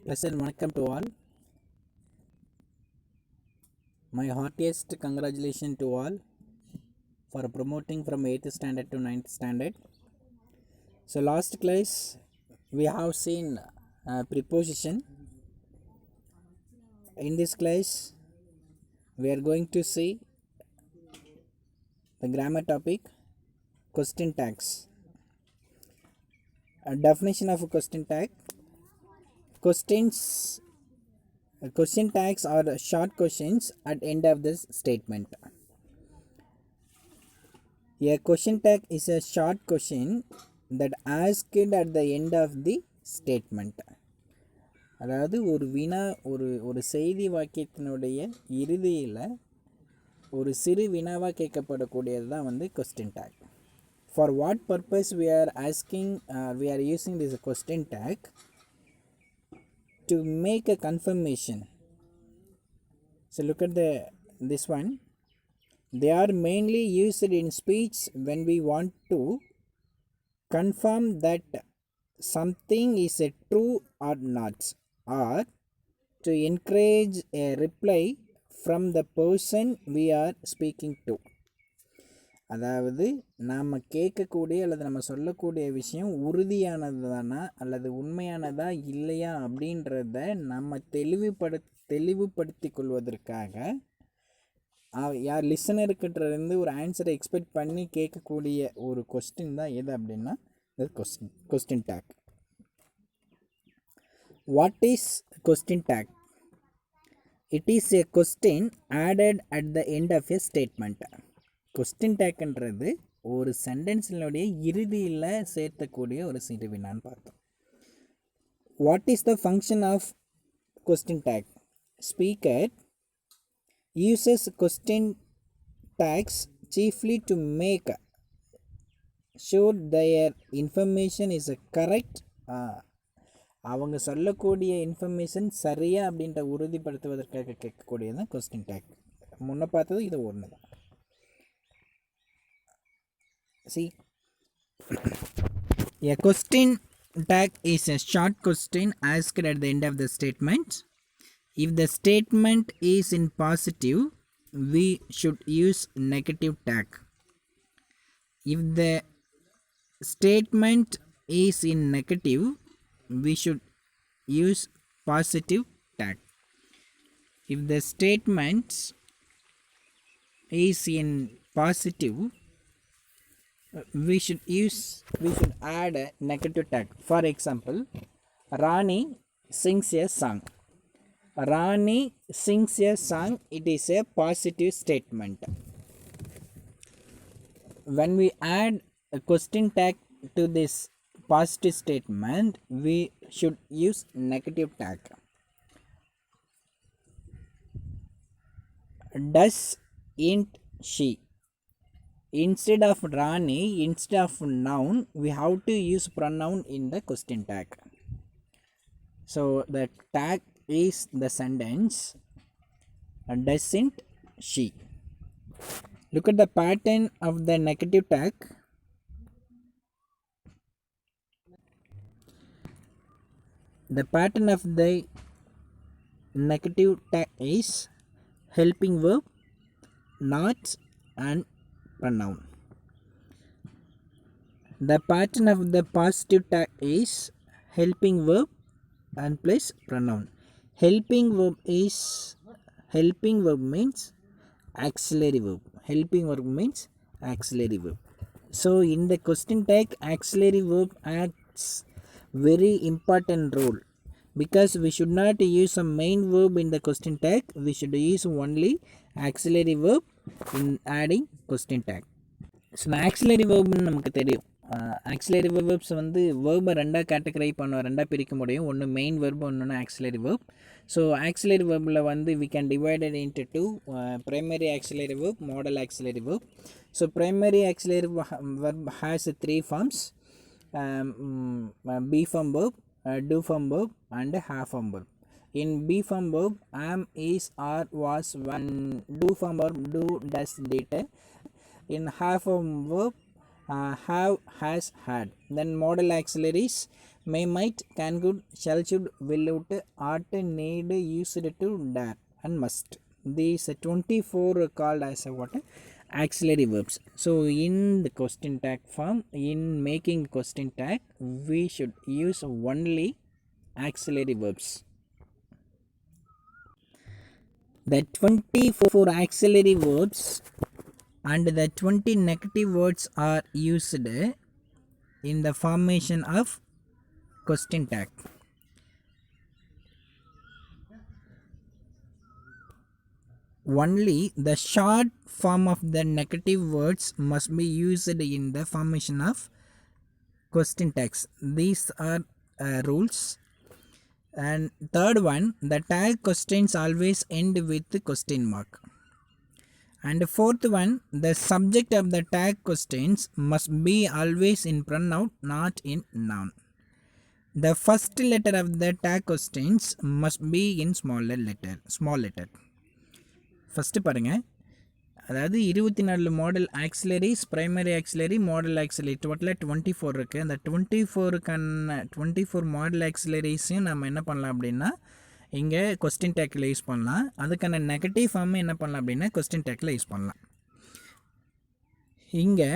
Present vanakkam to all. My heartiest congratulations to all for promoting from 8th standard to 9th standard. So last class we have seen preposition. In this class we are going to see the grammar topic question tags. A definition of a question tag. Questions question tags are short questions at end of this statement. A question tag is a short question that asked at the end of the statement. அதாவது ஒரு வினா ஒரு செய்தி வாக்கியத்தினுடைய இறுதியில் ஒரு சிறு வினாவாக கேட்கப்படக்கூடியது தான் வந்து question take. For what purpose we are using this question tag to make a confirmation. So look at this one. They are mainly used in speech when we want to confirm that something is a true or not, or to encourage a reply from the person we are speaking to. அதாவது நாம் கேட்கக்கூடிய அல்லது நம்ம சொல்லக்கூடிய விஷயம் உறுதியானது தானா அல்லது உண்மையானதா இல்லையா அப்படின்றத நம்ம தெளிவுபடுத்தி கொள்வதற்காக யார் லிசனருக்கிட்டேருந்து ஒரு ஆன்சரை எக்ஸ்பெக்ட் பண்ணி கேட்கக்கூடிய ஒரு கொஸ்டின் தான் எது அப்படின்னா question tag. What is question tag? It is a question added at the end of a statement. Question டேக்ன்றது ஒரு சென்டென்ஸினுடைய இறுதியில் சேர்த்தக்கூடிய ஒரு சிறு வினான்னு பார்த்தோம். What is the function of question tag? Speaker uses question tags chiefly to make sure their information is correct. அவங்க சொல்லக்கூடிய இன்ஃபர்மேஷன் சரியா அப்படின்ற உறுதிப்படுத்துவதற்காக கேட்கக்கூடியது தான் கொஸ்டின் டேக். முன்ன பார்த்தது இது ஒன்று தான். See, a question tag is a short question asked at the end of the statement. If the statement is in positive, we should use negative tag. If the statement is in negative, we should use positive tag. If the statement is in positive, we should add a negative tag. For example, Rani sings a song. Rani sings a song, it is a positive statement. When we add a question tag to this positive statement, we should use negative tag. Does int she? Instead of Rani, instead of noun, we have to use pronoun in the question tag. So the tag is the sentence doesn't she. Look at the pattern of the negative tag. The pattern of the negative tag is helping verb, not, and pronoun. The pattern of the positive tag is helping verb and plus pronoun. Helping verb means auxiliary verb. Helping verb means auxiliary verb. So in the question tag, auxiliary verb acts very important role, because we should not use a main verb in the question tag. We should use only auxiliary verb in adding question tag. So auxiliary வேர்ப்னு நமக்கு தெரியும். Auxiliary verbs வந்து வேர்பை ரெண்டாக பிரிக்க முடியும். ஒன்று main verb, ஒன்று auxiliary verb. So auxiliary waybill வந்து we can divide it into two, primary auxiliary verb, modal auxiliary verb. So primary auxiliary verb has three forms, be form verb, do form verb, and have form verb. In be form verb, am, is, are, was, when. Do form verb, do, does, did. In have form verb, have, has, had. Then modal auxiliaries, may, might, can, could, shall, should, will, would, ought, need, used to, dare and must. These 24 are called as a what? Auxiliary verbs. So in the question tag form, in making question tag, we should use only auxiliary verbs. The 24 auxiliary verbs and the 20 negative words are used in the formation of question tag. Only the short form of the negative words must be used in the formation of question tags. These are rules. And third one, the tag questions always end with question mark. And fourth one, the subject of the tag questions must be always in pronoun, not in noun. The first letter of the tag questions must be in small letter. First பாருங்கள், அதாவது 24 model ஆக்சிலரிஸ், primary auxiliary, model auxiliary, டோட்டலாக 24 இருக்குது. அந்த 24 model ஆக்சிலரிஸையும் நம்ம என்ன பண்ணலாம் அப்படின்னா இங்கே கொஸ்டின் டேக்கில் யூஸ் பண்ணலாம். அதுக்கான நெகட்டிவ் ஃபார்மை என்ன பண்ணலாம் அப்படின்னா கொஸ்டின் டேக்கில் யூஸ் பண்ணலாம். இங்கே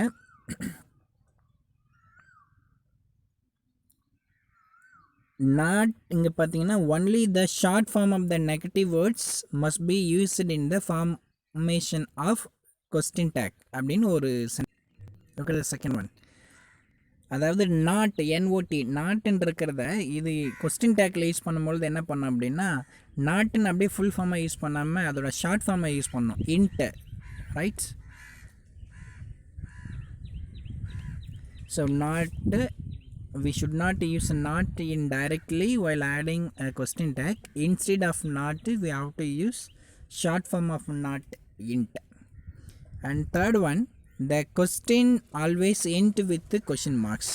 not இங்கே பார்த்தீங்கன்னா only the short form of the negative words must be used in the formation of question tag அப்படின்னு ஒரு look at the second one. அதாவது நாட் நாட்டுன்னு இருக்கிறத இது கொஸ்டின் டேக்கில் யூஸ் பண்ணும்பொழுது என்ன பண்ணோம் அப்படின்னா நாட்டுன்னு அப்படியே ஃபுல் ஃபார்மாக யூஸ் பண்ணாமல் அதோட ஷார்ட் ஃபார்மை யூஸ் பண்ணோம், இன்ட்டு, ரைட்? ஸோ நாட்டு, we should not use not in directly while adding a question tag. Instead of not, we have to use short form of not, int. And third one, the question always end with question marks.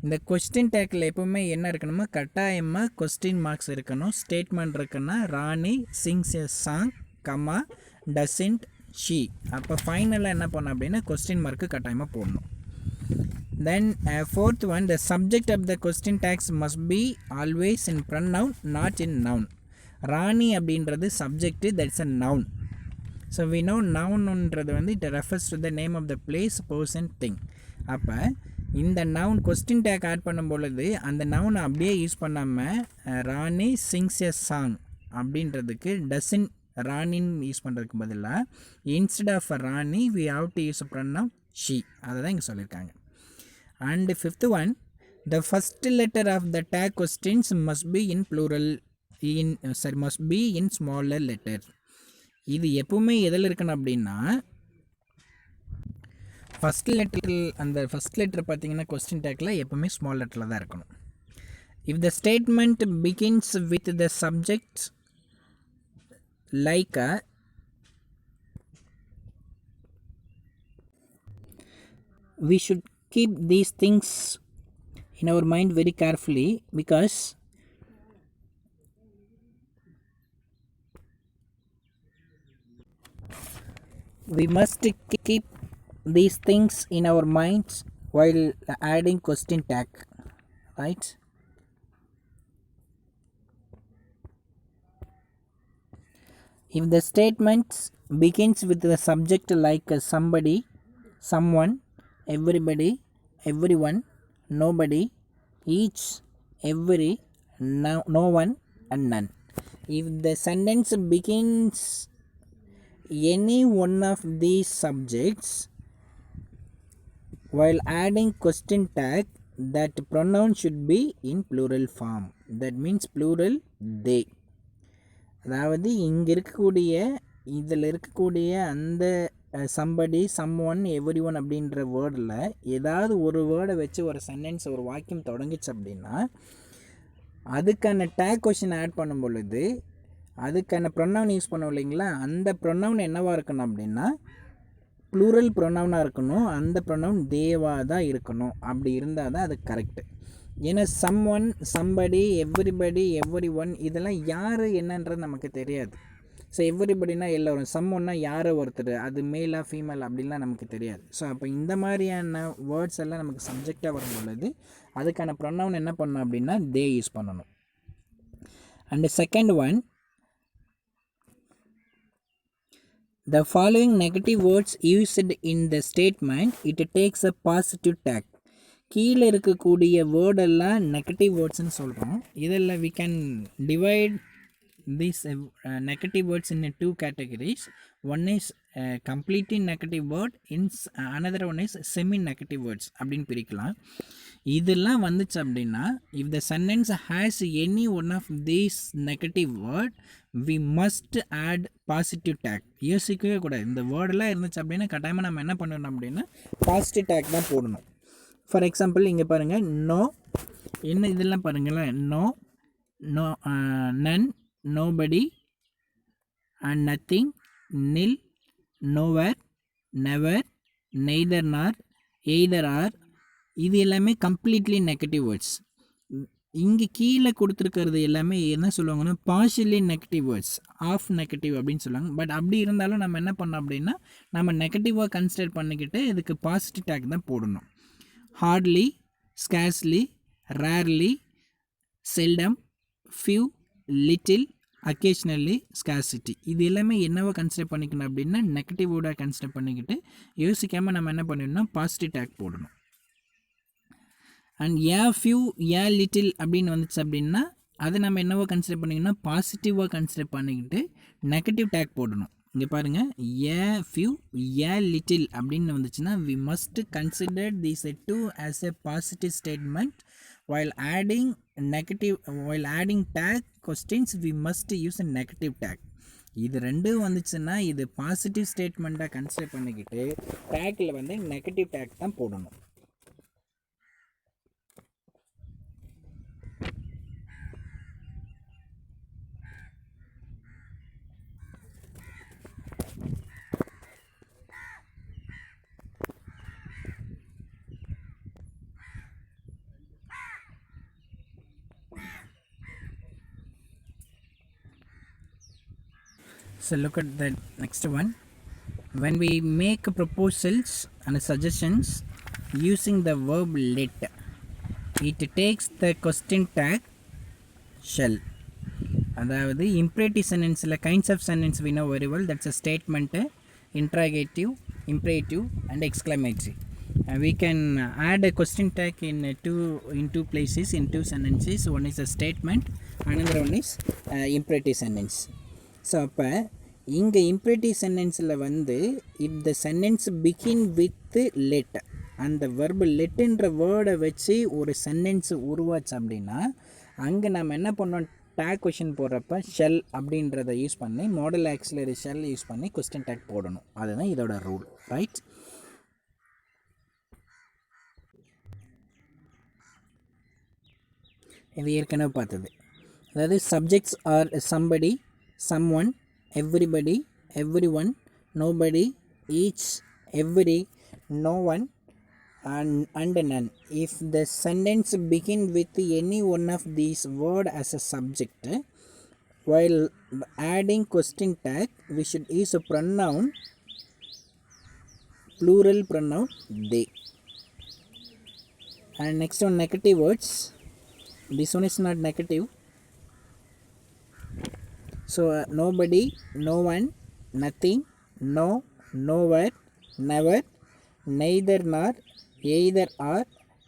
இந்த question டேக்கில் எப்போவுமே என்ன இருக்கணுமோ கட்டாயமாக question marks இருக்கணும். Statement இருக்குன்னா Rani sings a song, comma, doesn't she. அப்போ ஃபைனலாக என்ன பண்ணணும் அப்படின்னா கொஸ்டின் மார்க்கு கட்டாயமாக போடணும். Then fourth one, the subject of the question tags must be always in pronoun, not in noun. ராணி அப்படின்றது subject, that's a noun. So we know nounன்றது வந்து it refers to the name of the place, person, thing. அப்போ இந்த noun question tag add பண்ணும் பொழுது அந்த noun அப்படியே use பண்ணாமல் ராணி sings a song அப்படின்றதுக்கு doesn't ராணின்னு யூஸ் பண்ணுறதுக்கு பதிலாக instead of Rani we have to use a pronoun she. அதை தான் இங்கே சொல்லியிருக்காங்க. And fifth one, the first letter of the tag questions must be in plural, must be in smaller letter. இது எப்பவுமே எதில் இருக்கணும் அப்படின்னா ஃபஸ்ட் லெட்டர், அந்த ஃபஸ்ட் லெட்டர் பார்த்தீங்கன்னா கொஸ்டின் டேக்கில் எப்பவுமே ஸ்மால் லெட்டரில் தான் இருக்கணும். If the statement begins with the subject like we should keep these things in our mind very carefully, because we must keep these things in our minds while adding question tag, right? If the statement begins with the subject like somebody, someone, everybody, everyone, nobody, each, every, no one and none. If the sentence begins any one of these subjects while adding question tag, that pronoun should be in plural form. That means plural they. அதாவது இங்கே இருக்கக்கூடிய இதில் இருக்கக்கூடிய அந்த somebody, someone, every one அப்படின்ற வேர்டில் ஏதாவது ஒரு வேர்டை வச்சு ஒரு சென்டென்ஸ், ஒரு வாக்கியம் தொடங்கிச்சு அப்படின்னா அதுக்கான டேக் கொஷின் ஆட் பண்ணும் பொழுது அதுக்கான ப்ரொனவுன் யூஸ் பண்ணோம் இல்லைங்களா, அந்த ப்ரொனவுன் என்னவாக இருக்கணும் அப்படின்னா ப்ளூரல் ப்ரொனவுனாக இருக்கணும். அந்த ப்ரொனவுன் தேவாக தான் இருக்கணும். அப்படி இருந்தால் தான் அது கரெக்டு. ஏன்னா someone, somebody, everybody, every one இதெல்லாம் யார் என்னன்றது நமக்கு தெரியாது. ஸோ எவ்ரிபடினா எல்லோரும், சம்ஒன்னா யாரோ ஒருத்தர், அது மேலா ஃபீமேல் அப்படின்லாம் நமக்கு தெரியாது. ஸோ அப்போ இந்த மாதிரியான வேர்ட்ஸ் எல்லாம் நமக்கு சப்ஜெக்டாக வரும் பொழுது அதுக்கான ப்ரொனவுன் என்ன பண்ணணும் அப்படின்னா தே யூஸ் பண்ணணும். And second one, the following negative words used in the statement, it takes a positive tag. கீழே இருக்கக்கூடிய வேர்டெல்லாம் நெகட்டிவ் வேர்ட்ஸ்ன்னு சொல்கிறோம். இதில் we can divide these negative words in two categories. One is completely negative word, another one is semi negative words அப்படின்னு பிரிக்கலாம். இதெல்லாம் வந்துச்சு அப்படின்னா if the sentence has any one of these negative word, we must add positive tag. யோசிக்கவே கூடாது. இந்த வேர்டெல்லாம் இருந்துச்சு அப்படின்னா கட்டாயமாக நம்ம என்ன பண்ணணும் அப்படின்னா பாசிட்டிவ் டேக் தான் போடணும். ஃபார் எக்ஸாம்பிள் இங்கே பாருங்கள், நோ, என்ன இதெல்லாம் பாருங்களேன், no, no, none, nobody, and nothing, nil, nowhere, never, neither nor, either or, இது எல்லாமே கம்ப்ளீட்லி நெகட்டிவ் வேர்ட்ஸ். இங்கே கீழே கொடுத்துருக்கிறது எல்லாமே என்ன சொல்லுவாங்கன்னா partially negative words, half negative அப்படின்னு சொல்லுவாங்க. பட் அப்படி இருந்தாலும் நம்ம என்ன பண்ணோம் அப்படின்னா நம்ம நெகட்டிவாக கன்சிடர் பண்ணிக்கிட்டு இதுக்கு பாசிட்டிவ் டேக் தான் போடணும். Hardly, scarcely, rarely, seldom, few, little, occasionally, scarcity, இது எல்லாமே என்னவோ கன்சிடர் பண்ணிக்கணும் அப்படின்னா நெகட்டிவ் வேர்டாக கன்சிடர் பண்ணிக்கிட்டு யோசிக்காமல் நம்ம என்ன பண்ணணும்னா பாசிட்டிவ் டேக் போடணும். And A few, a little அப்படின்னு வந்துச்சு அப்படின்னா அதை நம்ம என்னவோ கன்சிடர் பண்ணிக்கணும்னா பாசிட்டிவாக கன்சிடர் பண்ணிக்கிட்டு நெகட்டிவ் டேக் போடணும். இங்கே பாருங்கள், ஏ ஃபியூ, ஏ லிட்டில் அப்படின்னு வந்துச்சுன்னா we must consider these two as a positive statement. While adding tag questions, we must use a negative tag. இது ரெண்டும் வந்துச்சுன்னா இது பாசிட்டிவ் ஸ்டேட்மெண்ட்டாக கன்சிடர் பண்ணிக்கிட்டு டேக்கில் வந்து நெகட்டிவ் டேக் தான் போடணும். So look at the next one. When we make proposals and suggestions using the verb let, it takes the question tag shall. அதாவது imperative sentenceல kinds of sentence we know very well. That's a statement, interrogative, imperative and exclamatory. We can add a question tag in two places, in two sentences. One is a statement, another one is imperative sentence. So அப்போ இங்கே imperative சென்டென்ஸில் வந்து if the sentence begin with let, அந்த verb லெட்டுன்ற வேர்டை வச்சு ஒரு sentence உருவாச்சு அப்படின்னா அங்கே நம்ம என்ன பண்ணோம், டேக் கொஷின் போடுறப்ப ஷெல் அப்படின்றத யூஸ் பண்ணி மாடல் ஆக்சிலரி ஷெல் யூஸ் பண்ணி கொஸ்டின் டேக் போடணும். அதுதான் இதோட ரூல், ரைட்? இது ஏற்கனவே பார்த்தது. அதாவது subjects are somebody, someone, everybody, everyone, nobody, each, every, no one, and none. If the sentence begin with any one of these words as a subject, while adding question tag, we should use a pronoun, plural pronoun they. And next one, negative words. This one is not negative. So nobody, no one, nothing, no, nowhere, never, neither nor, either or,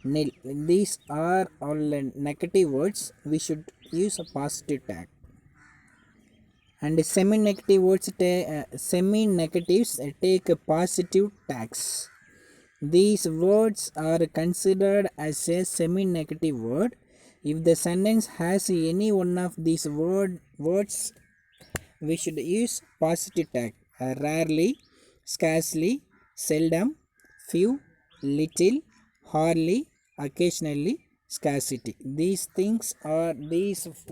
nil. These are all negative words. We should use a positive tag. And semi-negative words, semi-negatives take a positive tags. These words are considered as a semi-negative word if the sentence has any one of these words. We should use positive tag. Rarely, scarcely, seldom, few, little, hardly, occasionally, scarcity. These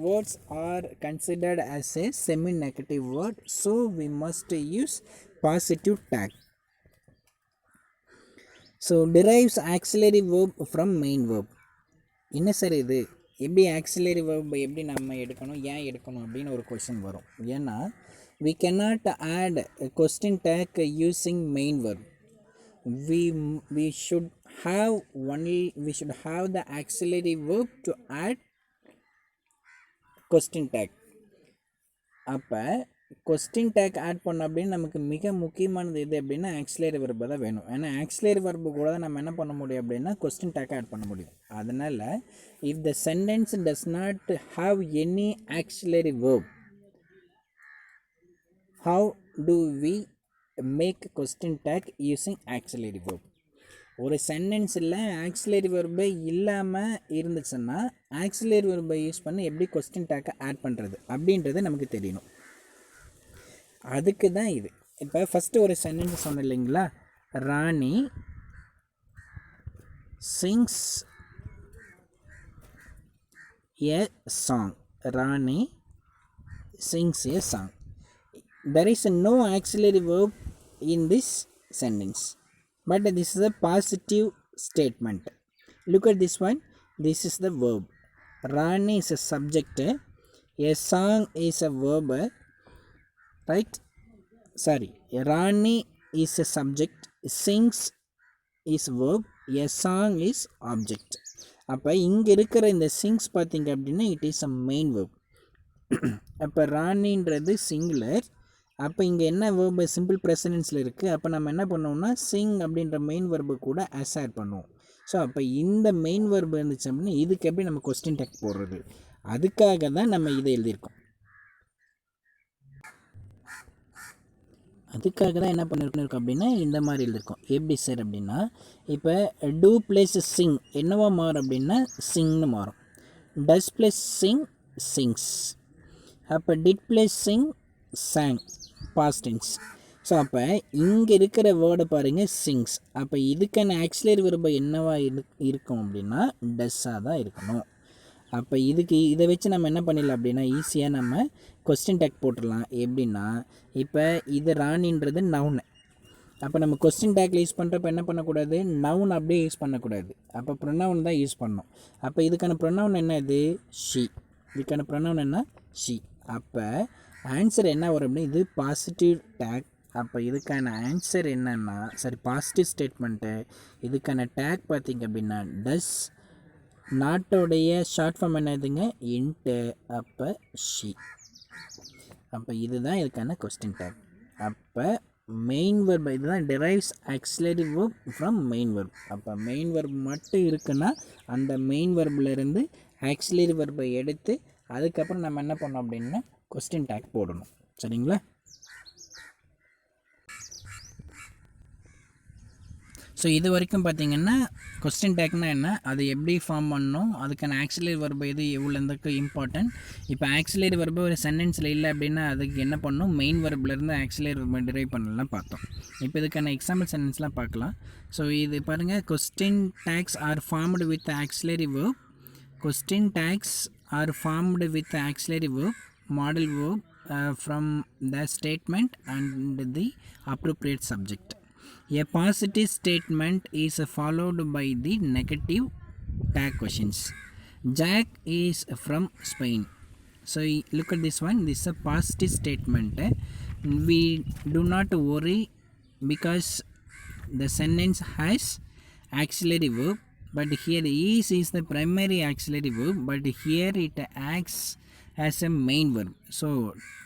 words are considered as a semi-negative word, so we must use positive tag. So derives auxiliary verb from main verb. என்ன sir இது, எப்படி auxiliary verb எப்படி நம்ம எடுக்கணும், ஏன் எடுக்கணும் அப்படின்னு ஒரு கொஸ்டின் வரும். ஏன்னா we cannot add a question tag using main verb. We should have the auxiliary verb to add question tag. அப்போ கொஸ்டின் டேக் ஆட் பண்ண அப்படின்னு நமக்கு மிக முக்கியமானது எது அப்படின்னா ஆக்சிலரி வெர்பு தான் வேணும். ஏன்னா ஆக்சிலரி வெர்பு கூட தான் நம்ம என்ன பண்ண முடியும் அப்படின்னா கொஸ்டின் டேக் ஆட் பண்ண முடியும். அதனால் if the sentence does not have any auxiliary verb, how do we make question tag using auxiliary verb? ஒரு சென்டென்ஸில் ஆக்சிலரி வெர்பை இல்லாமல் இருந்துச்சுன்னா ஆக்சிலரி வெர்பை யூஸ் பண்ணி எப்படி கொஸ்டின் டேக்கை ஆட் பண்ணுறது அப்படின்றது நமக்கு தெரியணும். அதுக்கு தான் இது. இப்போ ஃபஸ்ட்டு ஒரு சென்டென்ஸ் சொன்னேன் இல்லைங்களா, Rani sings a song. Rani sings a song. There is no auxiliary verb in this sentence, but this is a positive statement. Look at this one. This is the verb. Rani is a subject, a song is a verb, right? Sorry, Rani is a subject, sings is verb, a song is object. அப்போ இங்கே இருக்கிற இந்த சிங்ஸ் பார்த்திங்க அப்படின்னா it is a main verb. அப்போ ராணின்றது singular. அப்போ இங்கே என்ன வேர்பு சிம்பிள் ப்ரெசன்டென்ஸில் இருக்குது. அப்போ நம்ம என்ன பண்ணுவோம்னா சிங் அப்படின்ற மெயின் வேர்பு கூட ஆட் பண்ணுவோம். ஸோ அப்போ இந்த மெயின் வேர்பு இருந்துச்சு அப்படின்னா இதுக்கு எப்படி நம்ம கொஸ்டின் டேக் போடுறது, அதுக்காக தான் நம்ம இதை எழுதியிருக்கோம். அதுக்காக தான் என்ன பண்ணியிருக்கோம் அப்படின்னா இந்த மாதிரி எழுதியிருக்கோம். எப்படி சார் அப்படின்னா இப்போ டூ ப்ளஸ் சிங் என்னவா மாறும் அப்படின்னா சிங்னு மாறும். Does plus sing sings. அப்போ did plus sing sang past tense. So அப்போ இங்கே இருக்கிற வேர்டை பாருங்கள் சிங்ஸ். அப்போ இதுக்கான ஆக்சிலரி வெர்பு என்னவா இருக்கும் அப்படின்னா டஸ்ஸாக தான் இருக்கணும். அப்போ இதை வச்சு நம்ம என்ன பண்ணிடலாம் அப்படின்னா ஈஸியாக நம்ம கொஸ்டின் டேக் போட்டுடலாம். எப்படின்னா இப்போ இது ராணின்றது நவுனு. அப்போ நம்ம கொஸ்டின் டேக்கில் யூஸ் பண்ணுறப்ப என்ன பண்ணக்கூடாது, நவுன் அப்படியே யூஸ் பண்ணக்கூடாது. அப்போ ப்ரொனவுன் தான் யூஸ் பண்ணணும். அப்போ இதுக்கான ப்ரொனவுன் என்ன, இது ஷி. இதுக்கான ப்ரொனவுன் என்ன, ஷி. அப்போ ஆன்சர் என்ன வரும் அப்படின்னா இது பாசிட்டிவ் டேக். அப்போ இதுக்கான ஆன்சர் என்னன்னா பாசிட்டிவ் ஸ்டேட்மெண்ட்டு. இதுக்கான டேக் பார்த்திங்க அப்படின்னா டஸ். நாட்டோடைய ஷார்ட் ஃபார்ம் என்னதுங்க, இன்ட்டு. அப்போ ஷி. அப்போ இதுதான் இதுக்கான கொஸ்டின் டேக். அப்போ மெயின் வெர்ப் இதுதான் derives auxiliary verb from main verb. அப்போ மெயின் வெர்ப் மட்டும் இருக்குன்னா அந்த மெயின் வெர்ப்லேருந்து ஆக்சிலரி வெர்பை எடுத்து அதுக்கப்புறம் நம்ம என்ன பண்ணோம் அப்படின்னா கொஸ்டின் டேக் போடணும். சரிங்களா? ஸோ இது வரைக்கும் பார்த்திங்கன்னா கொஸ்டின் டேக்னால் என்ன, அது எப்படி ஃபார்ம் பண்ணணும், அதுக்கான ஆக்சிலரி வெர்பு எது எவ்வளோ எந்தக்கு இம்பார்ட்டன்ட். இப்போ ஆக்சிலரி வெர்பு ஒரு சென்டென்ஸில் இல்லை அப்படின்னா அதுக்கு என்ன பண்ணணும், மெயின் வெர்ப்லேருந்து ஆக்சிலரி வெர்பை டிரைவ் பண்ணலாம் பார்த்தோம். இப்போ இதுக்கான எக்ஸாம்பிள் சென்டென்ஸ்லாம் பார்க்கலாம். ஸோ இது பாருங்கள், question tags are formed with auxiliary verb. Question tags are formed with auxiliary verb, modal verb from the statement and the appropriate subject. A positive statement is followed by the negative tag questions. Jack is from Spain. So look at this one. This is a positive statement. We do not worry because the sentence has auxiliary verb, but here is the primary auxiliary verb, but here it acts as a main verb. So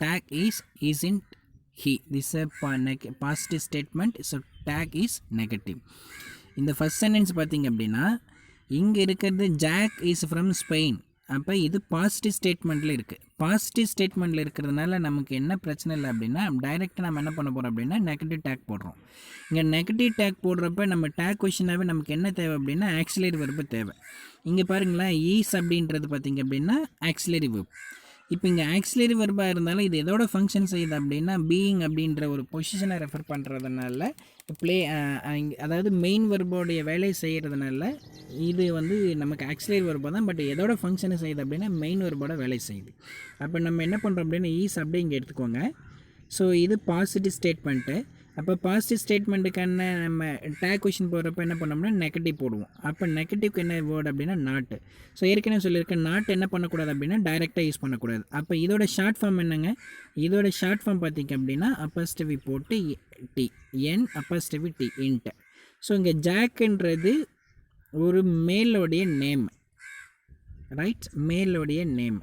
tag is isn't he. This is a positive statement, so tag is negative. இந்த first sentence பார்த்திங்க அப்படின்னா இங்கே இருக்கிறது jack is from Spain. அப்போ இது positive ஸ்டேட்மெண்ட்டில் இருக்குது. Positive ஸ்டேட்மெண்ட்டில் இருக்கிறதுனால நமக்கு என்ன பிரச்சனை இல்லை அப்படின்னா டைரெக்டாக நம்ம என்ன பண்ண போகிறோம் அப்படின்னா நெகட்டிவ் டேக் போடுறோம். இங்கே நெகட்டிவ் டேக் போடுறப்ப நம்ம டேக் கொஷினாகவே நமக்கு என்ன தேவை அப்படின்னா ஆக்சிலரி வெர்பு தேவை. இங்கே பாருங்களேன், ஈஸ் அப்படின்றது பார்த்திங்க அப்படின்னா ஆக்சிலரி வெர்ப். இப்போ இங்கே ஆக்சிலரி வெர்பாக இருந்தாலும் இது எதோட ஃபங்க்ஷன் செய்யுது அப்படின்னா பீயிங் அப்படின்ற ஒரு பொசிஷனை ரெஃபர் பண்ணுறதுனால அதாவது மெயின் வெர்போடைய வேலையை செய்கிறதுனால இது வந்து நமக்கு ஆக்சிலரி வெர்பாக தான். பட் எதோட ஃபங்க்ஷனை செய்யுது அப்படின்னா மெயின் வெர்போட வேலை செய்யுது. அப்போ நம்ம என்ன பண்ணுறோம் அப்படின்னா ஈஸ் அப்படியே இங்கே எடுத்துக்கோங்க. ஸோ இது பாசிட்டிவ் ஸ்டேட்மெண்ட்டு. அப்போ பாசிட்டிவ் ஸ்டேட்மெண்ட்டுக்கான நம்ம டேக் கொஷின் போடுறப்ப என்ன பண்ணோம்னா நெகட்டிவ் போடுவோம். அப்போ நெகட்டிவ்க்கு என்ன வேர்டு அப்படின்னா நாட்டு. ஸோ ஏற்கனவே சொல்லியிருக்கேன், நாட்டு என்ன பண்ணக்கூடாது அப்படின்னா டைரெக்டாக யூஸ் பண்ணக்கூடாது. அப்போ இதோட ஷார்ட் ஃபார்ம் என்னங்க, இதோட ஷார்ட் ஃபார்ம் பார்த்திங்க அப்படின்னா அப்போஸ்டவி போட்டு டி, என் அப்போஸ்டவி டி, இன்ட்டு. ஸோ இங்கே ஜாக்குன்றது ஒரு மேலோடைய நேம், ரைட், மேலோடைய நேம்.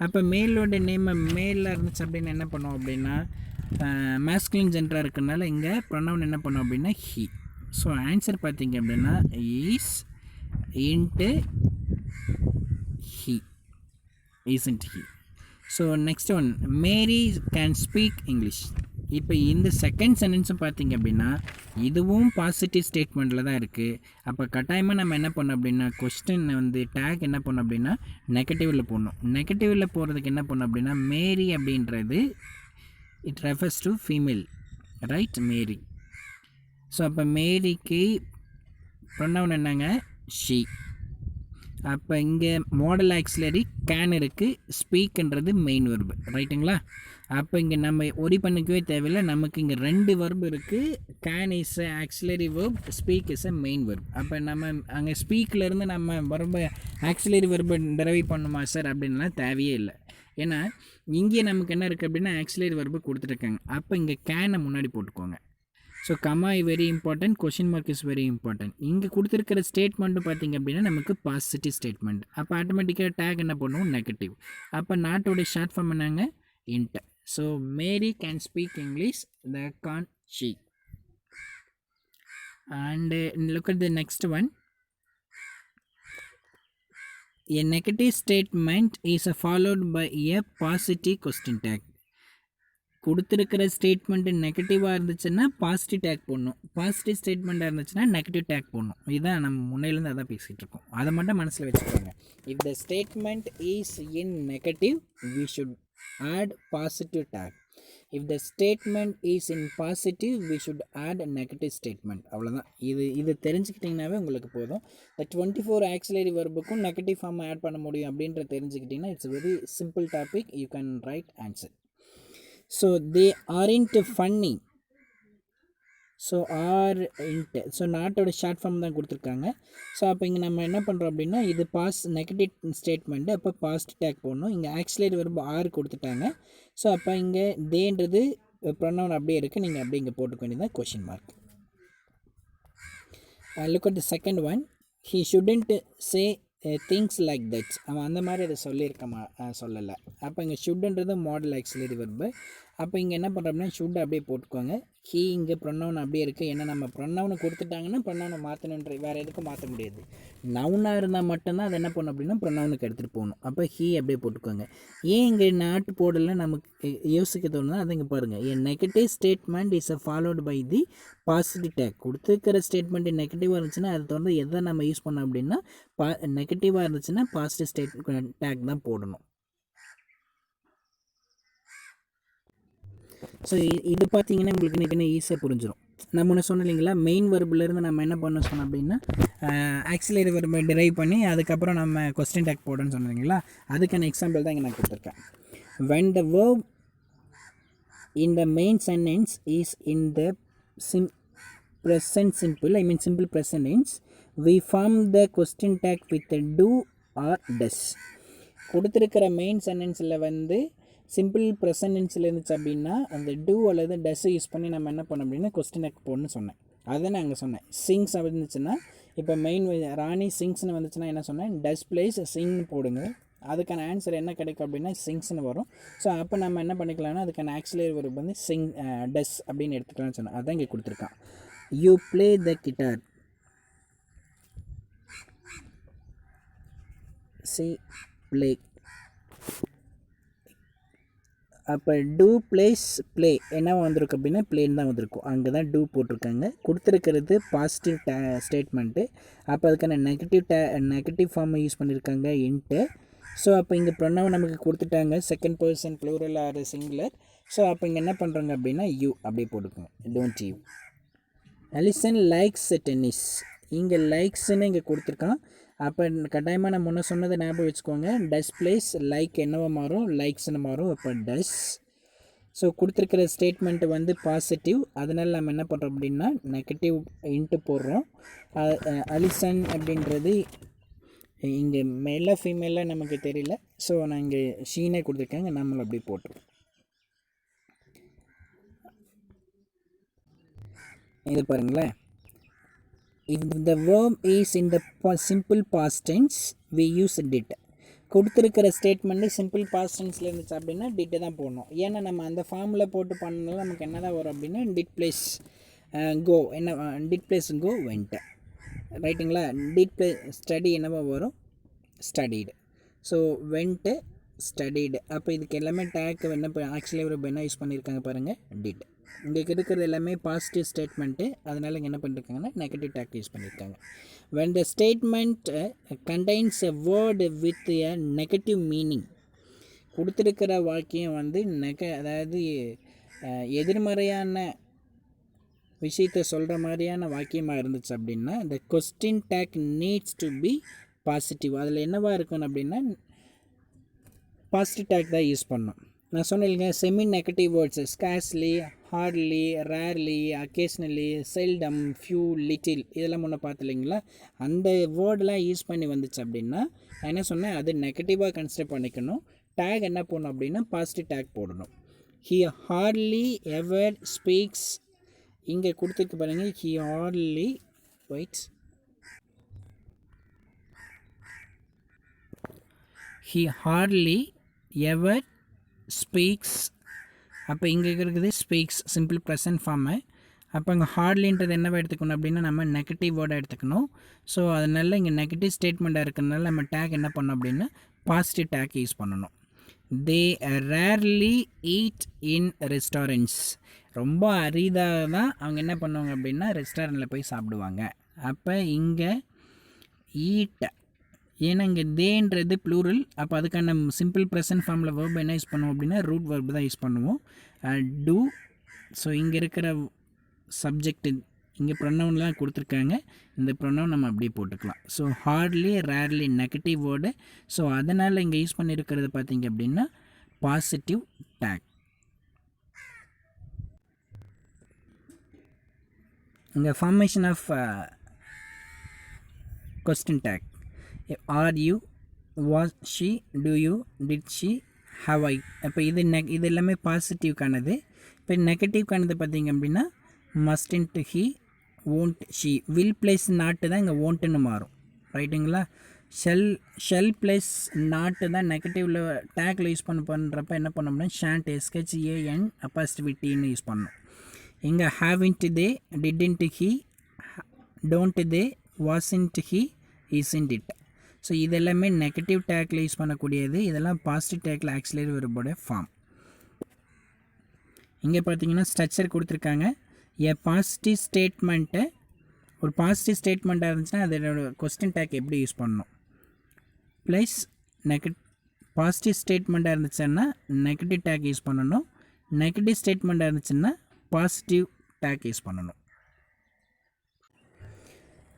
அப்போ மேலோடைய நேம் மேலில் இருந்துச்சு அப்படின்னா என்ன பண்ணுவோம் அப்படின்னா மாஸ்குலின் ஜெண்டராக இருக்கிறதுனால இங்கே ப்ரொனவுன் என்ன பண்ணுவோம் அப்படின்னா ஹி. ஸோ ஆன்சர் பார்த்தீங்க அப்படின்னா ஈஸ் இன்ட்டு he, isn't he. So next one, Mary can speak English. இப்போ இந்த செகண்ட் சென்டென்ஸும் பார்த்தீங்க அப்படின்னா இதுவும் பாசிட்டிவ் ஸ்டேட்மெண்ட்டில் தான் இருக்குது. அப்போ கட்டாயமாக நம்ம என்ன பண்ணோம் அப்படின்னா கொஸ்டின் வந்து டேக் என்ன பண்ணோம் அப்படின்னா நெகட்டிவில் போடணும். நெகட்டிவில் போகிறதுக்கு என்ன பண்ணோம் அப்படின்னா மேரி அப்படின்றது it refers to female, right, Mary. So அப்போ மேரிக்கு ப்ரொனவுன் என்னங்க, ஷீ. அப்போ இங்கே மாடல் ஆக்சிலரி கேன் இருக்குது, ஸ்பீக்ன்றது மெயின் வெர்பு, ரைட்டுங்களா. அப்போ இங்கே நம்ம ஒரி பண்ணிக்கவே தேவையில்லை, நமக்கு இங்கே 2 வெர்பு இருக்குது. Kane is a auxiliary verb, speak is a main verb. அப்போ நம்ம அங்கே ஸ்பீக்கிலேருந்து நம்ம வெர்பை ஆக்சிலரி வெர்பை டெரைவ் பண்ணுமா சார் அப்படின்லாம் தேவையே இல்லை. ஏன்னா இங்கே நமக்கு என்ன இருக்குது அப்படின்னா ஆக்சிலரி வெர்பு கொடுத்துருக்காங்க. அப்போ இங்கே கேனை முன்னாடி போட்டுக்கோங்க. So comma very important, question mark is very important. இங்கே கொடுத்துருக்கிற ஸ்டேட்மெண்ட்டும் பார்த்திங்க அப்படின்னா நமக்கு பாசிட்டிவ் ஸ்டேட்மெண்ட். அப்போ ஆட்டோமேட்டிக்காக டேக் என்ன பண்ணுவோம், நெகட்டிவ். அப்போ நாட்டோடைய ஷார்ட் ஃபார்ம் என்னங்க, இன்ட். So Mary can speak English, the can she. And look at the next one. A negative statement is followed by a positive question tag. கொடுத்துருக்கிற ஸ்டேட்மெண்ட்டு நெகட்டிவாக இருந்துச்சுன்னா பாசிட்டிவ் டேக் போடணும், பாசிட்டிவ் ஸ்டேட்மெண்ட்டாக இருந்துச்சுன்னா நெகட்டிவ் டேக் போடணும். இதுதான் நம்ம முன்னையிலேருந்து அதான் பேசிகிட்டு இருக்கோம். அதை மட்டும் மனசில் வச்சுக்கோங்க. If the statement is in negative we should add positive tag. If the statement is in positive we should add negative statement. அவ்வளோதான். இது தெரிஞ்சுக்கிட்டிங்கனாவே உங்களுக்கு போதும். இந்த 24 ஆக்சிலரி வெர்புக்கும் நெகட்டிவ் ஃபார்ம் ஆட் பண்ண முடியும் அப்படின்ற தெரிஞ்சுக்கிட்டிங்கன்னா it's very simple topic. You can write answer. So they aren't funny. So so நாட்டோட ஷார்ட் ஃபார்ம் தான் கொடுத்துருக்காங்க. ஸோ அப்போ இங்கே நம்ம என்ன பண்ணுறோம் அப்படின்னா இது நெகட்டிவ் ஸ்டேட்மெண்ட்டு, அப்போ பாஸ்ட் டேக் போடணும். இங்கே ஆக்சிலரி வெர்பு ஆர் கொடுத்துட்டாங்க. ஸோ அப்போ இங்கே தேன்றது ப்ரொனவுன் அப்படியே இருக்குது, நீங்கள் அப்படியே இங்கே போட்டுக்க வேண்டியதான் question mark. Look at the second one. He shouldn't say things like that's. அவன் அந்த மாதிரி அதை சொல்லலை. அப்போ இங்கே ஷுட்ன்றது மாடல் ஆக்சிலரி வெர்பு. அப்போ இங்கே என்ன பண்ணுறோம் அப்படின்னா ஷுட் அப்படியே போட்டுக்கோங்க. ஹீ இங்கே ப்ரொனவுன் அப்படியே இருக்குது. ஏன்னா நம்ம ப்ரொனவுனை கொடுத்துட்டாங்கன்னா ப்ரொனவுனை மாற்றணுன்ற வேறு எதுக்கும் மாற்ற முடியாது. நவுனாக இருந்தால் மட்டும்தான் அதை என்ன பண்ணணும் அப்படின்னா ப்ரொனவுனுக்கு எடுத்துகிட்டு போகணும். அப்போ ஹீ அப்படியே போட்டுக்கோங்க. ஏன் இங்கே நாட்டு போடலை நமக்கு யோசிக்க தோணுன்னா அதை இங்கே பாருங்கள். A negative statement is followed by the positive tag. கொடுத்துருக்கிற ஸ்டேட்மெண்ட் நெகட்டிவாக இருந்துச்சுன்னா அதை தொடர்ந்து எதை நம்ம யூஸ் பண்ணோம் அப்படின்னா நெகட்டிவாக இருந்துச்சுன்னா பாசிட்டிவ் டேக் தான் போடணும். ஸோ இது பார்த்தீங்கன்னா உங்களுக்கு என்ன ஈஸியாக புரிஞ்சிடும். நம்ம ஒன்று சொன்னோம் இல்லைங்களா, மெயின் வெர்பிலேருந்து நம்ம என்ன பண்ண சொன்னோம் அப்படின்னா ஆக்சிலரி வெர்பை டிரைவ் பண்ணி அதுக்கப்புறம் நம்ம கொஸ்டின் டேக் போடணும்னு சொன்னீங்களா, அதுக்கான எக்ஸாம்பிள் தான் இங்கே நான் கொடுத்துருக்கேன். when the verb in the main sentence is in the present simple, I mean simple present tense, we form the question tag with a do or does. கொடுத்துருக்கிற மெயின் சென்டென்ஸில் வந்து simple present டென்ஸில் இருந்துச்சு அப்படின்னா அந்த two அல்லது டஸ்ஸை use பண்ணி நம்ம என்ன பண்ணோம் அப்படின்னா கொஸ்டின் டேக் போடணும்னு சொன்னேன். அதை நான் அங்கே சொன்னேன். சிங்ஸ் இருந்துச்சுன்னா இப்போ மெயின் ராணி சிங்ஸ்னு வந்துச்சுன்னா என்ன சொன்னேன், டஸ் பிளேஸ் சிங்னு போடுங்க. அதுக்கான ஆன்சர் என்ன கிடைக்கும் அப்படின்னா சிங்ஸ்னு வரும். ஸோ அப்போ நம்ம என்ன பண்ணிக்கலாம்னா அதுக்கான ஆக்சிலரி வெர்ப் வந்து சிங் டஸ் அப்படின்னு எடுத்துக்கலாம்னு சொன்னேன். அதான் இங்கே கொடுத்துருக்கான். You play the guitar, C play. அப்போ டூ ப்ளேஸ் ப்ளே என்ன வந்திருக்கு அப்படின்னா ப்ளேன்னு தான் வந்திருக்கும். அங்கே தான் டூ போட்டிருக்காங்க. கொடுத்துருக்கிறது பாசிட்டிவ் ஸ்டேட்மெண்ட்டு. அப்போ அதுக்கான நெகட்டிவ் ஃபார்மை யூஸ் பண்ணியிருக்காங்க இன்ட்டு. ஸோ அப்போ இங்கே ப்ரொனவுன் நமக்கு கொடுத்துட்டாங்க second person plural or singular. So அப்போ இங்கே என்ன பண்ணுறாங்க அப்படின்னா யூ அப்படியே போட்டுக்கோங்க, don't you. Allison likes tennis. இங்கே லைக்ஸ்ன்னு இங்கே கொடுத்துருக்கான். அப்போ கட்டாயமாக நம்ம முன்ன சொன்னதை ஞாபகம் வச்சுக்கோங்க. டஸ் பிளேஸ் லைக் என்னவோ மாறும், லைக்ஸ்னு மாறும். அப்போ டஸ். ஸோ கொடுத்துருக்கிற ஸ்டேட்மெண்ட்டு வந்து பாசிட்டிவ், அதனால் நம்ம என்ன பண்ணுறோம் அப்படின்னா நெகட்டிவ் இன்ட்டு போடுறோம். அலிசன் அப்படின்றது இங்கே மேலாக ஃபீமேலாக நமக்கு தெரியல. ஸோ நான் இங்கே ஷீனே கொடுத்துருக்கேங்க, நம்மளும் அப்படி போட்டுருவோம். இது பாருங்களேன், if the verb is in the simple past tense we use did. கொடுத்துருக்கிற ஸ்டேட்மெண்ட்டு சிம்பிள் பாஸ்ட் டென்ஸில் இருந்துச்சு அப்படின்னா டிட்டு தான் போடணும். ஏன்னா நம்ம அந்த ஃபார்மில் போட்டு பண்ணனால நமக்கு என்ன தான் வரும் அப்படின்னா டிட் ப்ளஸ் கோ என்ன டிட் ப்ளஸ் கோ வென்ட் ரைட்டுங்களா. டிட் ப்ளஸ் ஸ்டடி என்னவோ வரும் ஸ்டடீடு. So went studied. அப்போ இதுக்கு எல்லாமே டேக் என்ன இப்போ ஆக்சுவலி ஒரு என்ன யூஸ் பண்ணியிருக்காங்க பாருங்கள் டிட். இங்கே இருக்கிறது எல்லாமே பாசிட்டிவ் ஸ்டேட்மெண்ட்டு, அதனால் இங்கே என்ன பண்ணியிருக்காங்கன்னா நெகட்டிவ் டேக் யூஸ் பண்ணியிருக்காங்க. when the statement contains a word with a negative meaning, கொடுத்துருக்கிற வாக்கியம் வந்து அதாவது எதிர்மறையான விஷயத்தை சொல்கிற மாதிரியான வாக்கியமாக இருந்துச்சு அப்படின்னா the question tag needs to be positive. அதில் என்னவாக இருக்கணும் அப்படின்னா பாசிட்டிவ் டேக் தான் யூஸ் பண்ணணும். நான் சொன்னேங்க semi negative words scarcely, hardly, rarely, occasionally, seldom, few, little இதெல்லாம் முன்னே பார்த்துலிங்களா. அந்த வேர்டெலாம் யூஸ் பண்ணி வந்துச்சு அப்படின்னா நான் என்ன சொன்னேன் அது நெகட்டிவாக கன்சிடர் பண்ணிக்கணும். டேக் என்ன போடணும் அப்படின்னா பாசிட்டிவ் டேக் போடணும். He hardly ever speaks. இங்கே கொடுத்துருக்கு பாருங்கள் he hardly weights he hardly ever speaks. அப்போ இங்கே இருக்குது ஸ்பீக்ஸ் சிம்பிள் ப்ரெசன்ட் ஃபார்மு. அப்போ அங்கே ஹார்ட்லின்றது என்னவா எடுத்துக்கணும் அப்படின்னா நம்ம நெகட்டிவ் வேர்டாக எடுத்துக்கணும். ஸோ அதனால இங்கே நெகட்டிவ் ஸ்டேட்மெண்ட்டாக இருக்கிறதுனால நம்ம டேக் என்ன பண்ணோம் அப்படின்னா பாசிட்டிவ் டேக் யூஸ் பண்ணணும். தே ரேர்லி ஈட் இன் ரெஸ்டாரண்ட்ஸ். ரொம்ப அரிதாக தான் அவங்க என்ன பண்ணுவாங்க அப்படின்னா ரெஸ்டாரண்ட்டில் போய் சாப்பிடுவாங்க. அப்போ இங்கே ஈட் ஏன்னா இங்கே தேன்றது ப்ளூரல். அப்போ அதுக்கான சிம்பிள் ப்ரெசன்ட் ஃபார்மில் வேர்ப் என்ன யூஸ் பண்ணுவோம் அப்படின்னா ரூட் வேர்ப் தான் யூஸ் பண்ணுவோம் டூ. ஸோ இங்கே இருக்கிற சப்ஜெக்ட் இங்கே ப்ரொனவுன்லாம் கொடுத்துருக்காங்க. இந்த ப்ரொனவுன் நம்ம அப்படியே போட்டுக்கலாம். So hardly rarely negative word. So அதனால் இங்கே யூஸ் பண்ணியிருக்கிறது பார்த்திங்க அப்படின்னா பாசிட்டிவ் டேக். இங்கே formation of question tag. Are you, was she, do you, did she, have I. அப்போ இது எல்லாமே பாசிட்டிவ்கானது. இப்போ நெகட்டிவ்கானது பார்த்திங்க அப்படின்னா mustn't he, won't she. Will plus not தான் இங்கே ஓன்ட்டுன்னு மாறும் ரைட்டுங்களா. ஷெல் ப்ளஸ் நாட்டு தான் நெகட்டிவில் டேக்கில் யூஸ் பண்ணுறப்ப என்ன பண்ணோம்னா ஷாண்ட் எஸ்ஹெச்ஏஎன் அப்பாசிட்டிவிட்டின்னு யூஸ் பண்ணணும். இங்கே haven't they, didn't he, don't they, wasn't he, isn't it. So இதெல்லாமே நெகட்டிவ் டேக்கில் யூஸ் பண்ணக்கூடியது. இதெல்லாம் பாசிட்டிவ் டேக்கில் ஆக்சுவலி வெர்போட ஃபார்ம். இங்கே பார்த்தீங்கன்னா ஸ்ட்ரக்சர் கொடுத்துருக்காங்க. பாசிட்டிவ் ஸ்டேட்மெண்ட்டை ஒரு பாசிட்டிவ் ஸ்டேட்மெண்ட்டாக இருந்துச்சுன்னா அதோட கொஸ்டின் டேக் எப்படி யூஸ் பண்ணணும். ப்ளஸ் பாசிட்டிவ் ஸ்டேட்மெண்ட்டாக இருந்துச்சுன்னா நெகட்டிவ் டேக் யூஸ் பண்ணணும். நெகட்டிவ் ஸ்டேட்மெண்ட்டாக இருந்துச்சுன்னா பாசிட்டிவ் டேக் யூஸ் பண்ணணும்.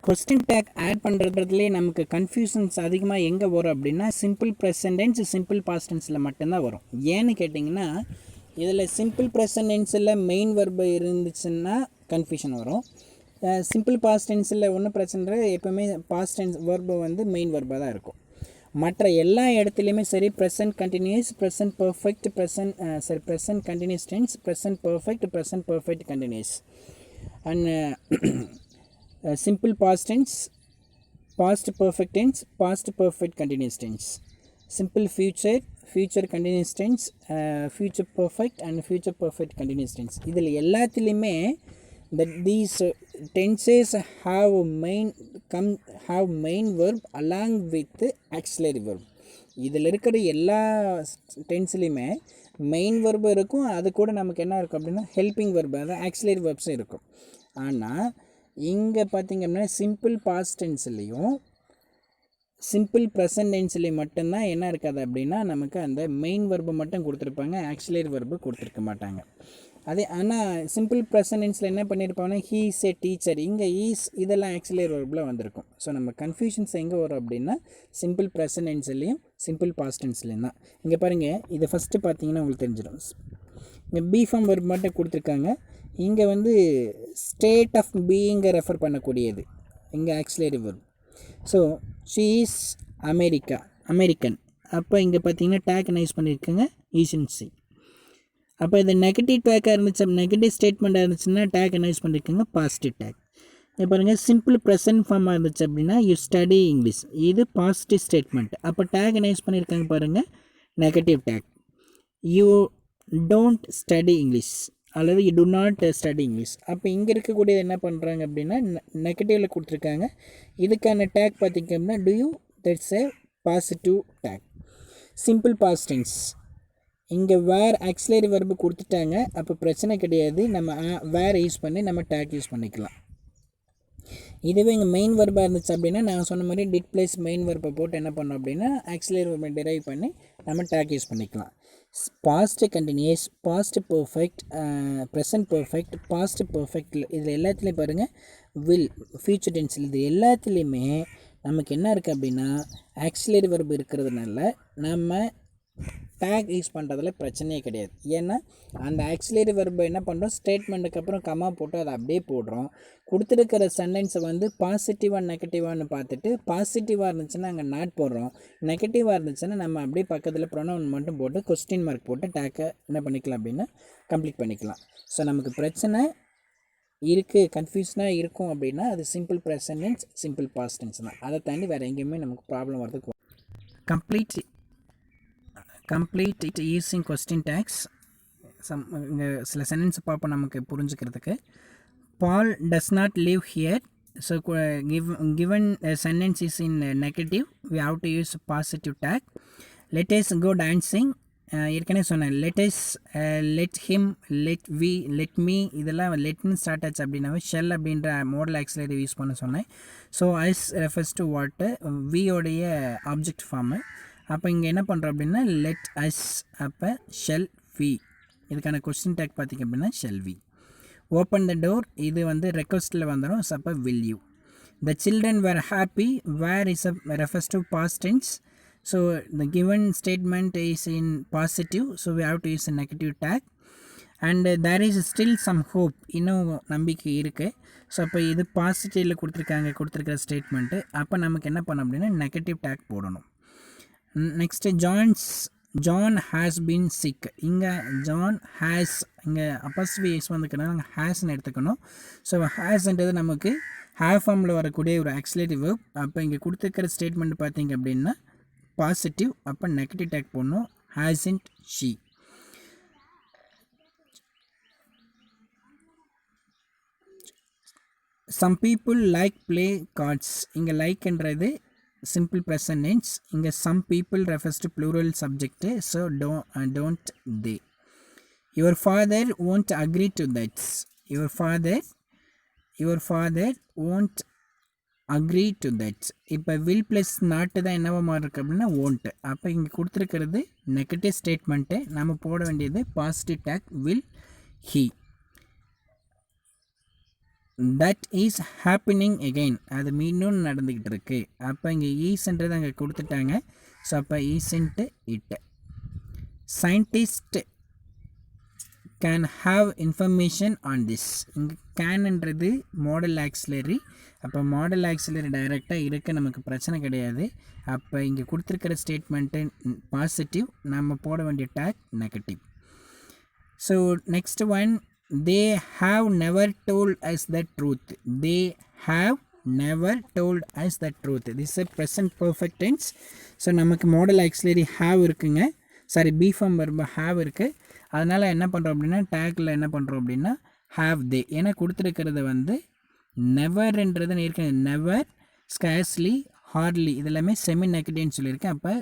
கொஸ்டின் டேக் ஆட் பண்ணுறதுலேயே நமக்கு கன்ஃபியூஷன்ஸ் அதிகமாக எங்கே வரும் அப்படின்னா simple present tense simple past டென்ஸில் மட்டும்தான் வரும். ஏன்னு கேட்டிங்கன்னா இதில் சிம்பிள் ப்ரெசன்ட் டென்ஸில் மெயின் வெர்பு இருந்துச்சுன்னா கன்ஃபியூஷன் வரும். சிம்பிள் பாஸ்ட் டென்ஸில் ஒன்றும் பிரச்சனை எப்போவுமே பாஸ்ட் டென்ஸ் வெர்பு வந்து மெயின் வெர்பாக தான் இருக்கும். மற்ற எல்லா இடத்துலையுமே சரி present continuous, present perfect, present continuous tense, present perfect continuous and simple past tense, past perfect tense, past perfect continuous tense, simple future continuous tense, future perfect and future perfect continuous tense. இதில் எல்லாத்துலேயுமே that these tenses have main verb along with auxiliary verb. இதில் இருக்கிற எல்லா டென்ஸ்லையுமே main verb இருக்கும், அது கூட நமக்கு என்ன இருக்கும் அப்படின்னா ஹெல்பிங் வெர்பு, அதாவது ஆக்சிலரி வெர்ப்ஸும் இருக்கும். ஆனால் இங்கே பார்த்திங்க அப்படின்னா சிம்பிள் பாஸ்ட் டென்ஸ்லேயும் சிம்பிள் ப்ரெசன்ட் டென்ஸ்லேயும் மட்டும்தான் என்ன இருக்காது அப்படின்னா நமக்கு அந்த மெயின் வெர்பு மட்டும் கொடுத்துருப்பாங்க, ஆக்சிலரி வெர்பு கொடுத்துருக்க மாட்டாங்க. அதே ஆனால் சிம்பிள் ப்ரெசன்ட் டென்ஸில் என்ன பண்ணியிருப்பாங்கன்னா ஹீ இஸ் ஏ டீச்சர், இங்கே ஈஸ் இதெல்லாம் ஆக்சிலரி வெர்பில் வந்திருக்கும். ஸோ நம்ம கன்ஃபியூஷன்ஸ் எங்கே வரும் அப்படின்னா சிம்பிள் ப்ரெசன்ட் டென்ஸ்லேயும் சிம்பிள் பாஸ்ட் டென்ஸ்லேயும் தான். இங்கே பாருங்கள், இதை ஃபஸ்ட்டு பார்த்தீங்கன்னா உங்களுக்கு தெரிஞ்சிடும். இங்கே பி ஃபார்ம் வெர்ப் மட்டும் கொடுத்துருக்காங்க. இங்கே வந்து ஸ்டேட் ஆஃப் பீயிங்கை ரெஃபர் பண்ணக்கூடியது இங்கே auxiliary verb. So she is American. அப்போ இங்கே பார்த்தீங்கன்னா டேக் என்ன யூஸ் பண்ணியிருக்காங்க, ஈசன்சி. அப்போ இது நெகட்டிவ் டேக்காக இருந்துச்சு, நெகட்டிவ் ஸ்டேட்மெண்ட்டாக இருந்துச்சுன்னா டேக் என்ன யூஸ் பண்ணியிருக்காங்க, பாசிட்டிவ் டேக். இப்போ பாருங்கள் சிம்பிள் ப்ரெசன்ட் ஃபார்மாக இருந்துச்சு அப்படின்னா யூ ஸ்டடி இங்கிலீஷ், இது பாசிட்டிவ் ஸ்டேட்மெண்ட். அப்போ டேக் என்ன யூஸ் பண்ணியிருக்காங்க பாருங்கள், negative tag. You don't study English அல்லது you do not study English. அப்போ இங்கே இருக்கக்கூடியது என்ன பண்ணுறாங்க அப்படின்னா நெகட்டிவில் கொடுத்துருக்காங்க. இதுக்கான டேக் பார்த்திங்க அப்படின்னா do you, that's a positive tag. Simple past tense, இங்கே வேர் ஆக்சிலரி வெர்பு கொடுத்துட்டாங்க, அப்போ பிரச்சனை கிடையாது, நம்ம வேர் யூஸ் பண்ணி நம்ம டேக் யூஸ் பண்ணிக்கலாம். இதுவே இங்கே மெயின் வெர்பாக இருந்துச்சு அப்படின்னா நான் சொன்ன மாதிரி டிட் ப்ளஸ் மெயின் வெர்பை போட்டு என்ன பண்ணோம் அப்படின்னா ஆக்சிலரி வெர்பை டிரைவ் பண்ணி நம்ம டேக் யூஸ் பண்ணிக்கலாம். Past continuous, past perfect, present perfect, past perfect, இதில் எல்லாத்துலேயும் பாருங்கள் வில், ஃபியூச்சர் டென்ஸில் இது எல்லாத்துலேயுமே நமக்கு என்ன இருக்குது அப்படின்னா ஆக்சிலரி வெர்பு இருக்கிறதுனால நம்ம டேக் யூஸ் பண்ணுறதுல பிரச்சனையே கிடையாது. ஏன்னா அந்த ஆக்சிலரி வெர்பை என்ன பண்ணுறோம், ஸ்டேட்மெண்ட்டுக்கு அப்புறம் கமா போட்டு அதை அப்படியே போடுறோம். கொடுத்துருக்கிற சென்டென்ஸை வந்து பாசிட்டிவாக நெகட்டிவான்னு பார்த்துட்டு பாசிட்டிவாக இருந்துச்சுன்னா அங்கே நாட் போடுறோம், நெகட்டிவாக இருந்துச்சுன்னா நம்ம அப்படியே பக்கத்தில் ப்ரொனவுன் மட்டும் போட்டு கொஸ்டின் மார்க் போட்டு டேக்கை என்ன பண்ணிக்கலாம் அப்படின்னா கம்ப்ளீட் பண்ணிக்கலாம். ஸோ நமக்கு பிரச்சனை இருக்குது, கன்ஃபியூஷனாக இருக்கும் அப்படின்னா அது simple present tense, simple past tense தான். அதை தாண்டி வேறு எங்கேயுமே நமக்கு ப்ராப்ளம் வரதுக்கு complete it using question tags. இங்கே சில சென்டென்ஸ் பார்ப்போம் நமக்கு புரிஞ்சுக்கிறதுக்கு. Paul does not live here. So given sentence is in negative, we have to use positive tag. Let us go dancing, ஏற்கனவே சொன்னேன் let us, let him, let we, let me, இதெல்லாம் லெட்னு start ஆச்சு அப்படின்னாவே shell அப்படின்ற modal auxiliary use பண்ண சொன்னேன். So ice refers to வாட்டு, வியோடைய ஆப்ஜெக்ட் ஃபார்மு. அப்போ இங்கே என்ன பண்ணுறோம் அப்படின்னா லெட் அஸ், அப்போ ஷெல் வி, இதுக்கான கொஸ்டின் டேக் பார்த்திங்க அப்படின்னா shall we. Open the door, இது வந்து ரெக்வஸ்ட்டில் வந்துடும், ஸோ அப்போ will you. The children were happy, were is a refers to past tense. So the given statement is in positive, so we have to use a negative tag. And there is still some hope, இன்னும் நம்பிக்கை இருக்குது. So அப்போ இது பாசிட்டிவில் கொடுத்துருக்கிற statement. அப்போ நமக்கு என்ன பண்ணணும் அப்படின்னா நெகட்டிவ் டேக் போடணும். Next John has been sick, இங்கே ஜான் ஹேஸ், இங்கே அப்போஸ்ட்ரோஃபி எஸ் வந்துக்கிறனால நாங்கள் ஹேஸ்ன்னு எடுத்துக்கணும். ஸோ ஹேஸ்ன்றது நமக்கு ஹேவ் ஃபார்மில் வரக்கூடிய ஒரு ஆக்சிலரி வெர்ப். அப்போ இங்கே கொடுத்துருக்கிற ஸ்டேட்மெண்ட் பார்த்திங்க அப்படின்னா பாசிட்டிவ், அப்போ நெகட்டிவ் டேக் போடணும், hasn't she. Some people like play cards, இங்கே லைக்ன்றது simple present tense. இங்கே some people refers to plural subject, so don't they. Your father won't agree to that. Your father won't agree to that. இப்போ will plus not தான் என்னவா மாறி இருக்கு அப்படின்னா won't. அப்போ இங்கே கொடுத்துருக்கிறது நெகட்டிவ் ஸ்டேட்மெண்ட்டு, நம்ம போட வேண்டியது positive take will, he. That is happening again, அது மீண்டும் நடந்துக்கிட்டு இருக்குது. அப்போ இங்கே ஈஸ்ன்றது அங்கே கொடுத்துட்டாங்க, ஸோ அப்போ ஈஸ்ன்ட்டு இட்டு. Scientist can have information on this, இங்கே கேன்ன்றது மாடல் ஆக்சிலரி. அப்போ மாடல் ஆக்சிலரி டைரெக்டாக இருக்க நமக்கு பிரச்சனை கிடையாது. அப்போ இங்கே கொடுத்துருக்கிற ஸ்டேட்மெண்ட்டு பாசிட்டிவ், நம்ம போட வேண்டிய take negative. So next one, they have never told us the truth. They have never told us the truth. This is a present perfect tense. So நமக்கு மாடல் ஆக்சிலரி have இருக்குங்க, sorry be form verb have இருக்குது. அதனால் என்ன பண்ணுறோம் அப்படின்னா tackle என்ன பண்ணுறோம் அப்படின்னா have they, ஏன்னா கொடுத்துருக்கிறது வந்து நெவர்ன்றது இருக்குது, நெவர், ஸ்கேர்ஸ்லி, ஹார்ட்லி, இதெல்லாமே செமி நெகட்டிவ்னு சொல்லியிருக்கேன். அப்போ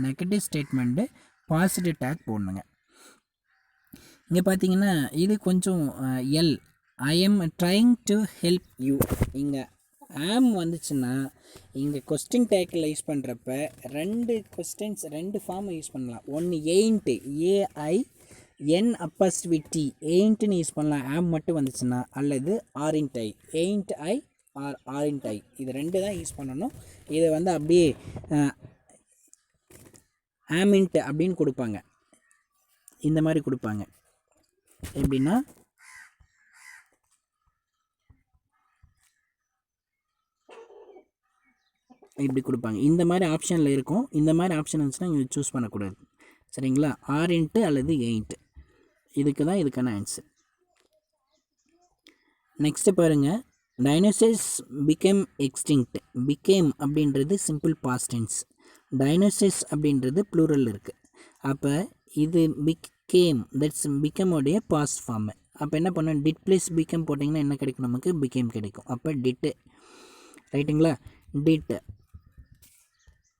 நெகட்டிவ் ஸ்டேட்மெண்ட்டு பாசிட்டிவ் டேக் போடணுங்க. இங்கே பார்த்தீங்கன்னா இது கொஞ்சம் L, I am trying to help you. இங்கே ஆம் வந்துச்சுன்னா இங்கே கொஸ்டின் டேக்கில் யூஸ் பண்ணுறப்ப ரெண்டு ஃபார்மை யூஸ் பண்ணலாம். ஒன்று எயின்ட்டு, ஏஐஎன் அப்போஸ்ட்ரோஃபி டி, எயின்ட்டுன்னு யூஸ் பண்ணலாம் ஆம் மட்டும் வந்துச்சுன்னா, அல்லது ஆரின்ட் ஐ, எயின்ட் ஐ ஆர் ஆரின்ட் ஐ, இது ரெண்டு தான் யூஸ் பண்ணணும். இதை வந்து அப்படியே ஆமின்ட்டு அப்படின்னு கொடுப்பாங்க, இந்த மாதிரி கொடுப்பாங்க. எப்படின்னா இப்படி கொடுப்பாங்க, இந்த மாதிரி ஆப்ஷனில் இருக்கும். இந்த மாதிரி ஆப்ஷன் இருந்துச்சுன்னா இங்கே சூஸ் பண்ணக்கூடாது, சரிங்களா? ஆரின்ட்டு அல்லது எயின்ட்டு, இதுக்கு தான் இதுக்கான ஆன்சர். நெக்ஸ்ட்டு பாருங்கள், டைனோசர்ஸ் பிகேம் எக்ஸ்டிங்க்ட். பிகேம் அப்படின்றது சிம்பிள் பாஸ்ட் டென்ஸ், டைனோசர்ஸ் அப்படின்றது ப்ளூரல் இருக்குது. அப்போ இது பிகேம், தட்ஸ் பிகமோடைய பாஸ்ட் ஃபார்மு. அப்போ என்ன பண்ணோம், டிட் ப்ளஸ் பிகம் போட்டிங்கன்னா என்ன கிடைக்கும், நமக்கு பிகேம் கிடைக்கும். அப்போ டிட்டு, ரைட்டுங்களா, டிட்.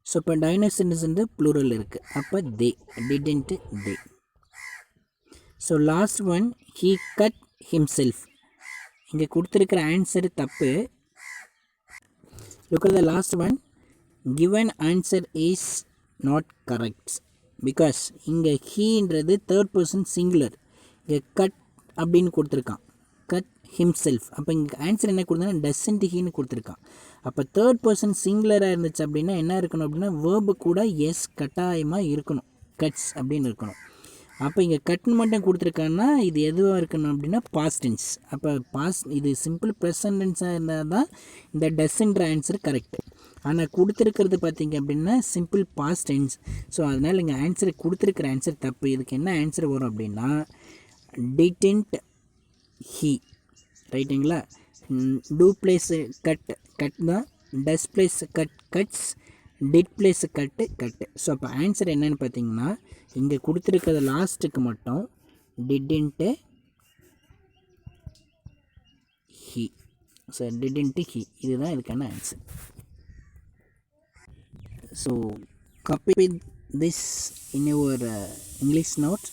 ஸோ இப்போ டைனோசர்ஸ் வந்து ப்ளூரல் இருக்குது, அப்போ they, didn't they. So last one, he cut himself. இங்கே கொடுத்துருக்கிற ஆன்சர் தப்பு. Look at the last one, given answer is not correct because இங்கே ஹீன்றது தேர்ட் பர்சன் சிங்குலர், இங்கே கட் அப்படின்னு கொடுத்துருக்கான், கட் ஹிம்செல்ஃப். அப்போ இங்கே ஆன்சர் என்ன கொடுத்தா டசன்ட் ஹீன்னு கொடுத்துருக்கான். அப்போ தேர்ட் பர்சன் சிங்குலராக இருந்துச்சு அப்படின்னா என்ன இருக்கணும் அப்படின்னா வேர்பு கூட எஸ் கட்டாயமாக இருக்கணும், கட்ஸ் அப்படின்னு இருக்கணும். அப்போ இங்கே கட்னு மட்டும் கொடுத்துருக்காங்கன்னா இது எதுவாக இருக்கணும் அப்படின்னா பாஸ்ட் டென்ஸ். அப்போ இது சிம்பிள் ப்ரெசன்ட் டென்ஸாக இருந்தால் தான் இந்த டஸ்ன்ற ஆன்சர் கரெக்டு. ஆனால் கொடுத்துருக்கிறது பார்த்திங்க அப்படின்னா சிம்பிள் பாஸ்ட் டென்ஸ். ஸோ அதனால் இங்கே ஆன்சர் கொடுத்துருக்கிற ஆன்சர் தப்பு. இதுக்கு என்ன ஆன்சர் வரும் அப்படின்னா டிடென்ட் ஹீ, ரைட்டுங்களா. டூ பிளேஸ் கட், கட் தான். Does place cut, cuts. Did place cut, cut. So அப்போ ஆன்சர் என்னன்னு பார்த்தீங்கன்னா இங்கே கொடுத்துருக்கிறது லாஸ்ட்டுக்கு மட்டும் didn't he. So didn't he, இதுதான் இதுக்கான answer. So copy this in your English note.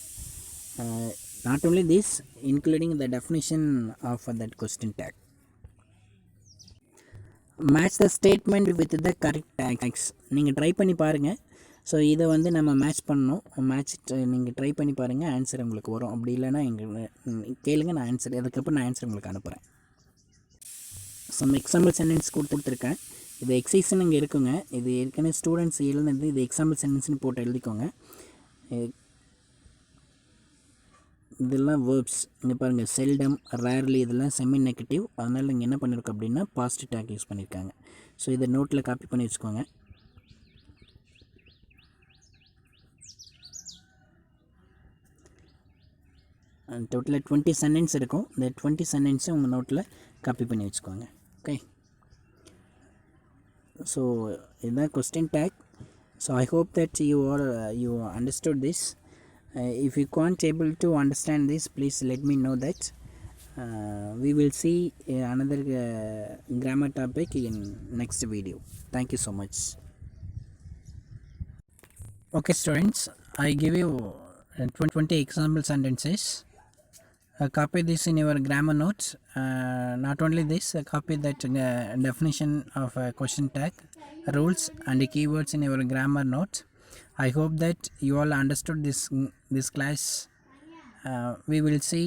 Not only this, including the definition of that question tag. Match the statement with the correct tags. நீங்கள் try பண்ணி பாருங்கள். So இதை வந்து நம்ம match பண்ணணும். Match நீங்கள் ட்ரை பண்ணி பாருங்கள், ஆன்சர் உங்களுக்கு வரும். அப்படி இல்லைன்னா கேளுங்க, நான் ஆன்சர் அதுக்கப்புறம் நான் ஆன்சர் உங்களுக்கு அனுப்புகிறேன். சம் எக்ஸாம்பிள் சென்டென்ஸ் கொடுத்துருக்கேன். இது எக்ஸசைஸ்ன்னு இங்கே இருக்குங்க. இது ஏற்கனவே ஸ்டூடெண்ட்ஸ் எழுதுனது, இது எக்ஸாம்பிள் சென்டென்ஸ்னு போட்டு எழுதிக்கோங்க. இதெல்லாம் வேர்ப்ஸ். இங்கே பாருங்கள், செல்டம், ரேர்லி, இதெல்லாம் செமி நெகட்டிவ். அதனால் நீங்கள் என்ன பண்ணியிருக்கோம் அப்படின்னா பாசிட்டிவ் டேக் யூஸ் பண்ணியிருக்காங்க. ஸோ இதை நோட்டில் காப்பி பண்ணி வச்சுக்கோங்க. டோட்டலாக 20 சென்டென்ஸ் இருக்கும். இந்த 20 சென்டென்ஸை உங்கள் நோட்டில் காப்பி பண்ணி வச்சுக்கோங்க. ஓகே, ஸோ இதுதான் question take. So I hope that you understood this. If you can't able to understand this, please let me know that. We will see another grammar topic in next video. Thank you so much. Okay students, I give you 20 example sentences. Copy this in your grammar notes. Not only this, copy that definition of question tag, rules and keywords in your grammar notes. I hope that you all understood this class. We will see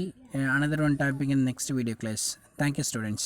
another one topic in next video class. Thank you students.